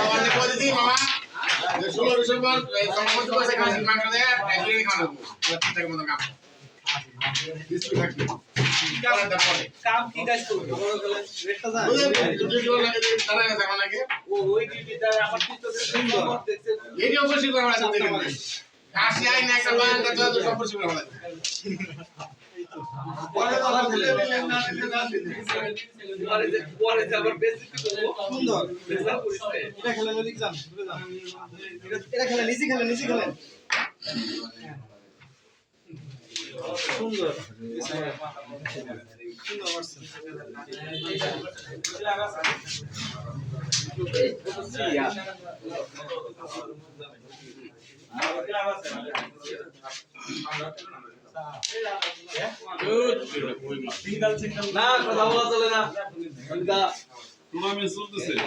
আমাদের বলে দিই মামা 16 ডিসেম্বর সম্পর্ক করে কাশি মাংস দেয় একদিন খাওয়াবো 30 টাকা মতো কাম কিছু থাকবে কাম কি কাজ করব রেটটা জানেন ডিউটি লাগে তারা জানা লাগে ও ওই ডিউটিটা আমার তো সুন্দর দেখতে এই অবশ্যই করা আছে দেখেন কাশি আই না একটা বান্দা তো সম্পর্ক করা লাগে পরে আবার দিলে না পরে আবার বেশি সুন্দর এটা খেলে নদী যান ঘুরে যান এটা খেলে নিচে খেলেন সুন্দর না কথা বলা চলে না